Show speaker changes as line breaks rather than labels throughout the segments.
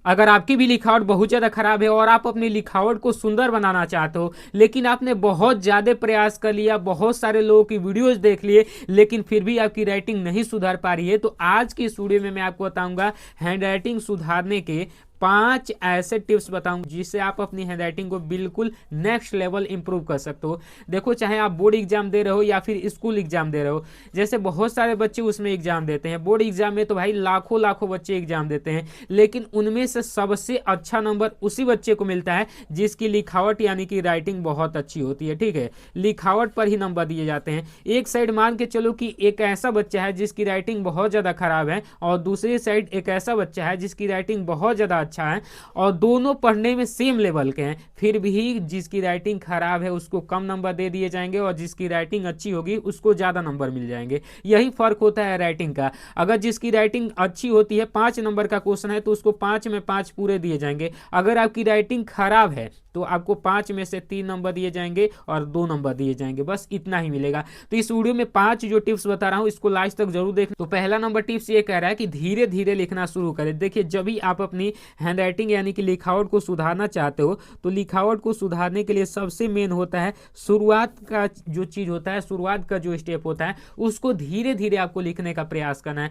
अगर आपकी भी लिखावट बहुत ज़्यादा खराब है और आप अपनी लिखावट को सुंदर बनाना चाहते हो, लेकिन आपने बहुत ज़्यादा प्रयास कर लिया, बहुत सारे लोगों की वीडियोस देख लिए, लेकिन फिर भी आपकी राइटिंग नहीं सुधार पा रही है, तो आज की इस वीडियो में मैं आपको बताऊंगा हैंड राइटिंग सुधारने के 5 ऐसे टिप्स बताऊंगा जिससे आप अपनी हैंड राइटिंग को बिल्कुल नेक्स्ट लेवल इंप्रूव कर सकते हो। देखो, चाहे आप बोर्ड एग्जाम दे रहे हो या फिर स्कूल एग्जाम दे रहे हो, जैसे बहुत सारे बच्चे उसमें एग्जाम देते हैं। बोर्ड एग्जाम में तो भाई लाखों लाखों बच्चे एग्जाम देते हैं, लेकिन उनमें से सबसे अच्छा नंबर उसी बच्चे को मिलता है जिसकी लिखावट यानी कि राइटिंग बहुत अच्छी होती है। ठीक है, लिखावट पर ही नंबर दिए जाते हैं। एक साइड मान के चलो कि एक ऐसा बच्चा है जिसकी राइटिंग बहुत ज़्यादा खराब है, और दूसरी साइड एक ऐसा बच्चा है जिसकी राइटिंग बहुत ज़्यादा अच्छा है, और दोनों पढ़ने में सेम लेवल के हैं, फिर भी जिसकी राइटिंग खराब है उसको कम नंबर दे दिए जाएंगे और जिसकी राइटिंग अच्छी होगी उसको ज़्यादा नंबर मिल जाएंगे। यही फर्क होता है राइटिंग का। अगर जिसकी राइटिंग अच्छी होती है, 5 नंबर का क्वेश्चन है, तो उसको 5 में 5 पूरे दिए जाएंगे। अगर आपकी राइटिंग खराब है तो आपको 5 में से 3 नंबर दिए जाएंगे और 2 नंबर दिए जाएंगे, बस इतना ही मिलेगा। तो इस वीडियो में 5 जो टिप्स बता रहा हूं इसको लास्ट तक जरूर देखना। तो पहला नंबर टिप्स ये कह रहा है कि धीरे धीरे लिखना शुरू करें। देखिए, जब भी आप अपनी हैंड राइटिंग यानी कि लिखावट को सुधारना चाहते हो, तो लिखावट को सुधारने के लिए सबसे मेन होता है शुरुआत का जो चीज़ होता है, शुरुआत का जो स्टेप होता है, उसको धीरे धीरे आपको लिखने का प्रयास करना है,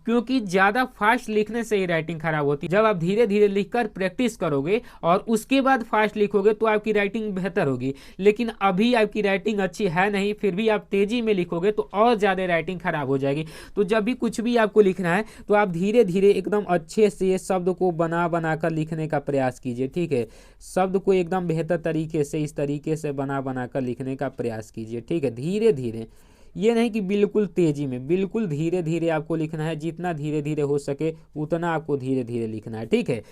क्योंकि ज़्यादा फास्ट लिखने से ही राइटिंग खराब होती है। जब आप धीरे धीरे लिखकर प्रैक्टिस करोगे और उसके बाद फास्ट लिखोगे तो आपकी राइटिंग बेहतर होगी। लेकिन अभी आपकी राइटिंग अच्छी है नहीं, फिर भी आप तेजी में लिखोगे तो और ज़्यादा राइटिंग खराब हो जाएगी। तो जब भी कुछ भी आपको लिखना है तो आप धीरे धीरे एकदम अच्छे से शब्द को बना बना कर लिखने का प्रयास कीजिए। ठीक है, शब्द को एकदम बेहतर तरीके से इस तरीके से बना बना कर लिखने का प्रयास कीजिए। ठीक है, धीरे धीरे, ये नहीं कि बिल्कुल तेजी में, बिल्कुल धीरे धीरे आपको लिखना है। जितना धीरे धीरे हो सके उतना आपको धीरे धीरे लिखना है। ठीक है,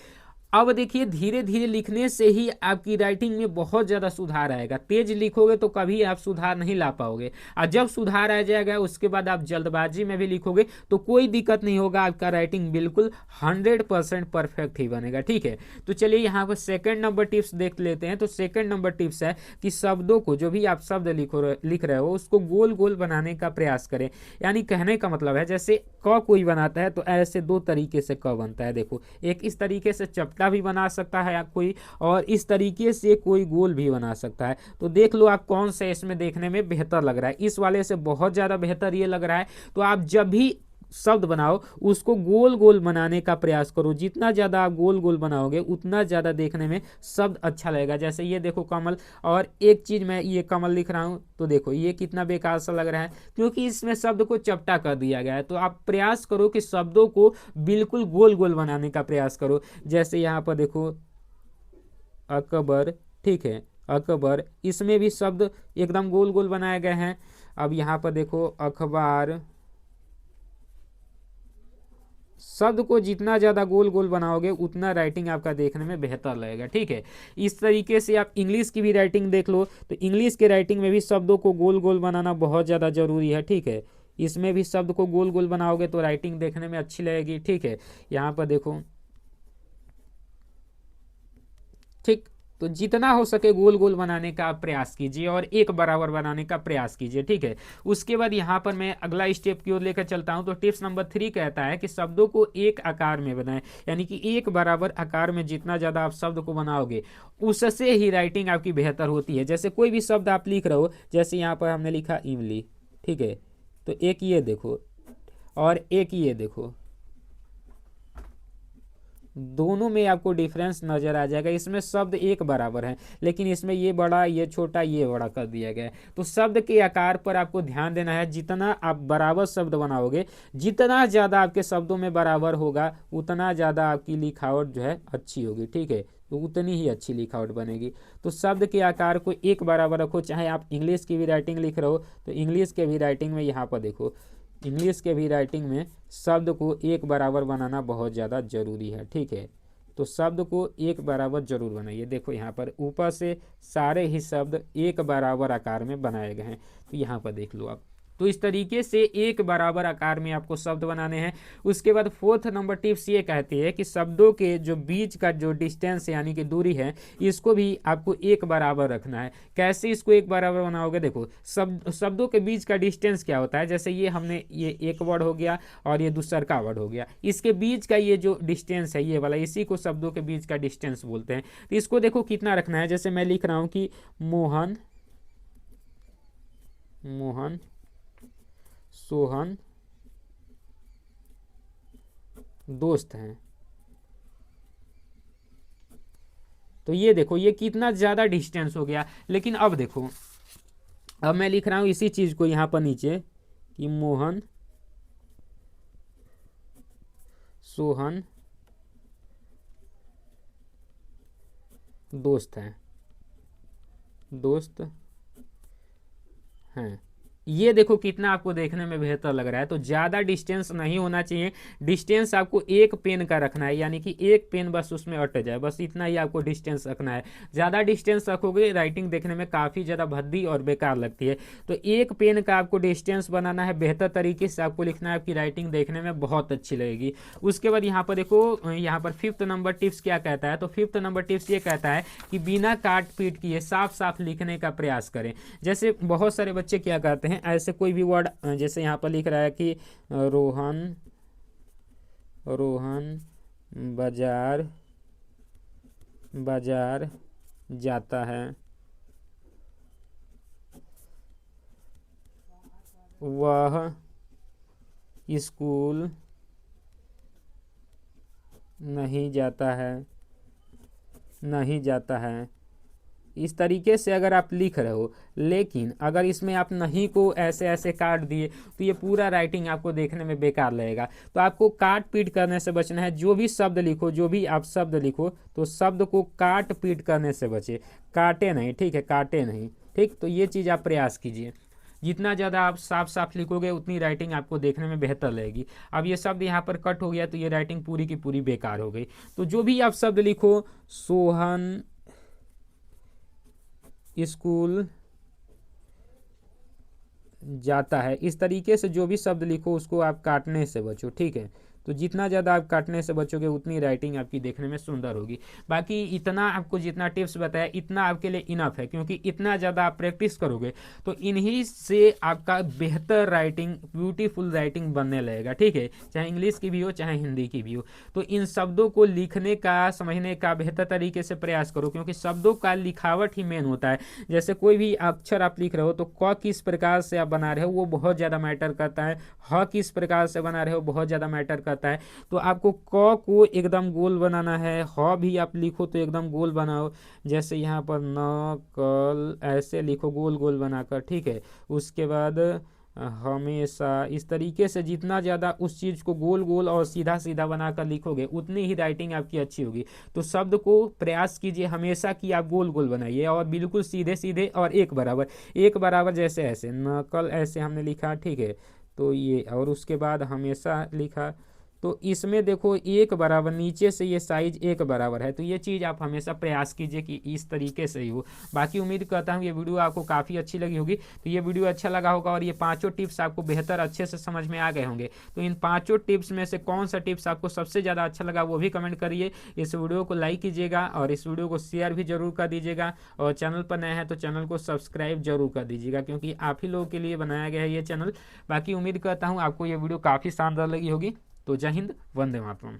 अब देखिए, धीरे धीरे लिखने से ही आपकी राइटिंग में बहुत ज़्यादा सुधार आएगा। तेज लिखोगे तो कभी आप सुधार नहीं ला पाओगे, और जब सुधार आ जाएगा उसके बाद आप जल्दबाजी में भी लिखोगे तो कोई दिक्कत नहीं होगा, आपका राइटिंग बिल्कुल 100% परफेक्ट ही बनेगा। ठीक है, तो चलिए यहाँ पर सेकंड नंबर टिप्स देख लेते हैं। तो सेकंड नंबर टिप्स है कि शब्दों को, जो भी आप शब्द लिख रहे हो, उसको गोल गोल बनाने का प्रयास करें। यानी कहने का मतलब है, जैसे क कोई बनाता है तो ऐसे 2 तरीके से क बनता है। देखो, एक इस तरीके से चपटा भी बना सकता है या कोई, और इस तरीके से कोई गोल भी बना सकता है। तो देख लो आप कौन से इसमें देखने में बेहतर लग रहा है। इस वाले से बहुत ज़्यादा बेहतर ये लग रहा है। तो आप जब भी शब्द बनाओ उसको गोल गोल बनाने का प्रयास करो। जितना ज़्यादा आप गोल गोल बनाओगे उतना ज़्यादा देखने में शब्द अच्छा लगेगा। जैसे ये देखो कमल, और एक चीज़ मैं ये कमल लिख रहा हूँ तो देखो ये कितना बेकार सा लग रहा है, क्योंकि इसमें शब्द को चपटा कर दिया गया है। तो आप प्रयास करो कि शब्दों को बिल्कुल गोल गोल बनाने का प्रयास करो। जैसे यहाँ पर देखो अकबर, ठीक है, अकबर, इसमें भी शब्द एकदम गोल गोल बनाए गए हैं। अब यहाँ पर देखो अखबार, शब्द को जितना ज़्यादा गोल गोल बनाओगे उतना राइटिंग आपका देखने में बेहतर लगेगा। ठीक है, इस तरीके से आप इंग्लिश की भी राइटिंग देख लो, तो इंग्लिश के राइटिंग में भी शब्दों को गोल गोल बनाना बहुत ज़्यादा ज़रूरी है। ठीक है, इसमें भी शब्द को गोल गोल बनाओगे तो राइटिंग देखने में अच्छी लगेगी। ठीक है, यहाँ पर देखो, ठीक, तो जितना हो सके गोल गोल बनाने का आप प्रयास कीजिए और एक बराबर बनाने का प्रयास कीजिए। ठीक है, उसके बाद यहाँ पर मैं अगला स्टेप की ओर लेकर चलता हूँ। तो टिप्स नंबर 3 कहता है कि शब्दों को एक आकार में बनाएं, यानी कि एक बराबर आकार में जितना ज़्यादा आप शब्द को बनाओगे उससे ही राइटिंग आपकी बेहतर होती है। जैसे कोई भी शब्द आप लिख रहे हो, जैसे यहाँ पर हमने लिखा इमली, ठीक है, तो एक ये देखो और एक ये देखो, दोनों में आपको डिफरेंस नज़र आ जाएगा। इसमें शब्द एक बराबर हैं, लेकिन इसमें ये बड़ा ये छोटा ये बड़ा कर दिया गया है। तो शब्द के आकार पर आपको ध्यान देना है। जितना आप बराबर शब्द बनाओगे, जितना ज़्यादा आपके शब्दों में बराबर होगा उतना ज़्यादा आपकी लिखावट जो है अच्छी होगी। ठीक है, तो उतनी ही अच्छी लिखावट बनेगी। तो शब्द के आकार को एक बराबर रखो। चाहे आप इंग्लिश की भी राइटिंग लिख रहे हो तो इंग्लिश के भी राइटिंग में यहाँ पर देखो, इंग्लिश के भी राइटिंग में शब्द को एक बराबर बनाना बहुत ज़्यादा ज़रूरी है। ठीक है, तो शब्द को एक बराबर जरूर बनाइए। देखो यहाँ पर ऊपर से सारे ही शब्द एक बराबर आकार में बनाए गए हैं। तो यहाँ पर देख लो आप, तो इस तरीके से एक बराबर आकार में आपको शब्द बनाने हैं। उसके बाद फोर्थ नंबर टिप्स ये कहती है कि शब्दों के जो बीच का जो डिस्टेंस यानी कि दूरी है इसको भी आपको एक बराबर रखना है। कैसे इसको एक बराबर बनाओगे, देखो शब्दों के बीच का डिस्टेंस क्या होता है, जैसे ये हमने ये एक वर्ड हो गया और ये दूसरा का वर्ड हो गया, इसके बीच का ये जो डिस्टेंस है ये वाला, इसी को शब्दों के बीच का डिस्टेंस बोलते हैं। तो इसको देखो कितना रखना है, जैसे मैं लिख रहा हूं कि मोहन सोहन दोस्त हैं। तो ये देखो ये कितना ज्यादा डिस्टेंस हो गया। लेकिन अब देखो, अब मैं लिख रहा हूं इसी चीज को यहां पर नीचे कि मोहन सोहन दोस्त हैं। ये देखो कितना आपको देखने में बेहतर लग रहा है। तो ज़्यादा डिस्टेंस नहीं होना चाहिए, डिस्टेंस आपको एक पेन का रखना है, यानी कि एक पेन बस उसमें अट जाए, बस इतना ही आपको डिस्टेंस रखना है। ज़्यादा डिस्टेंस रखोगे राइटिंग देखने में काफ़ी ज़्यादा भद्दी और बेकार लगती है। तो एक पेन का आपको डिस्टेंस बनाना है, बेहतर तरीके से आपको लिखना है, आपकी राइटिंग देखने में बहुत अच्छी लगेगी। उसके बाद यहाँ पर देखो, यहाँ पर फिफ्थ नंबर टिप्स क्या कहता है, तो फिफ्थ नंबर टिप्स ये कहता है कि बिना काट पीट किए साफ साफ लिखने का प्रयास करें। जैसे बहुत सारे बच्चे क्या करते हैं, ऐसे कोई भी वर्ड, जैसे यहाँ पर लिख रहा है कि रोहन बाजार जाता है, वह स्कूल नहीं जाता है। इस तरीके से अगर आप लिख रहे हो, लेकिन अगर इसमें आप नहीं को ऐसे ऐसे काट दिए तो ये पूरा राइटिंग आपको देखने में बेकार लगेगा। तो आपको काट पीट करने से बचना है। जो भी शब्द लिखो, जो भी आप शब्द लिखो, तो शब्द को काट पीट करने से बचे, काटे नहीं, ठीक है, काटे नहीं, ठीक। तो ये चीज़ आप प्रयास कीजिए। जितना ज़्यादा आप साफ साफ लिखोगे उतनी राइटिंग आपको देखने में बेहतर लगेगी। अब ये शब्द यहाँ पर कट हो गया तो ये राइटिंग पूरी की पूरी बेकार हो गई। तो जो भी आप शब्द लिखो, सोहन स्कूल जाता है, इस तरीके से जो भी शब्द लिखो उसको आप काटने से बचो, ठीक है। तो जितना ज़्यादा आप काटने से बचोगे उतनी राइटिंग आपकी देखने में सुंदर होगी। बाकी इतना आपको जितना टिप्स बताया इतना आपके लिए इनफ है, क्योंकि इतना ज़्यादा आप प्रैक्टिस करोगे तो इन्हीं से आपका बेहतर राइटिंग, ब्यूटीफुल राइटिंग बनने लगेगा, ठीक है। चाहे इंग्लिश की भी हो चाहे हिंदी की भी हो। तो इन शब्दों को लिखने का, समझने का बेहतर तरीके से प्रयास करो, क्योंकि शब्दों का लिखावट ही मेन होता है। जैसे कोई भी अक्षर आप लिख रहे हो तो क किस प्रकार से आप बना रहे हो वो बहुत ज़्यादा मैटर करता है, ह किस प्रकार से बना रहे हो बहुत ज़्यादा मैटर करता है। तो आपको क को एकदम गोल बनाना है, ह भी आप लिखो तो एकदम गोल बनाओ, जैसे यहाँ पर न कल ऐसे लिखो गोल गोल बनाकर, ठीक है। उसके बाद हमेशा, इस तरीके से जितना ज़्यादा उस चीज़ को गोल गोल और सीधा सीधा बनाकर लिखोगे उतनी ही राइटिंग आपकी अच्छी होगी। तो शब्द को प्रयास कीजिए हमेशा कि आप गोल गोल बनाइए और बिल्कुल सीधे सीधे और एक बराबर, जैसे ऐसे नकल ऐसे हमने लिखा, ठीक है। तो ये, और उसके बाद हमेशा लिखा, तो इसमें देखो एक बराबर, नीचे से ये साइज एक बराबर है। तो ये चीज़ आप हमेशा प्रयास कीजिए कि इस तरीके से ही हो। बाकी उम्मीद करता हूँ ये वीडियो आपको काफ़ी अच्छी लगी होगी। तो ये वीडियो अच्छा लगा होगा और ये पांचों टिप्स आपको बेहतर अच्छे से समझ में आ गए होंगे। तो इन पांचों टिप्स में से कौन सा टिप्स आपको सबसे ज़्यादा अच्छा लगा वो भी कमेंट करिए। इस वीडियो को लाइक कीजिएगा और इस वीडियो को शेयर भी जरूर कर दीजिएगा, और चैनल पर नए हैं तो चैनल को सब्सक्राइब जरूर कर दीजिएगा, क्योंकि आप ही लोगों के लिए बनाया गया है ये चैनल। बाकी उम्मीद करता हूँ आपको ये वीडियो काफ़ी शानदार लगी होगी। तो जय हिंद, वंदे मातरम।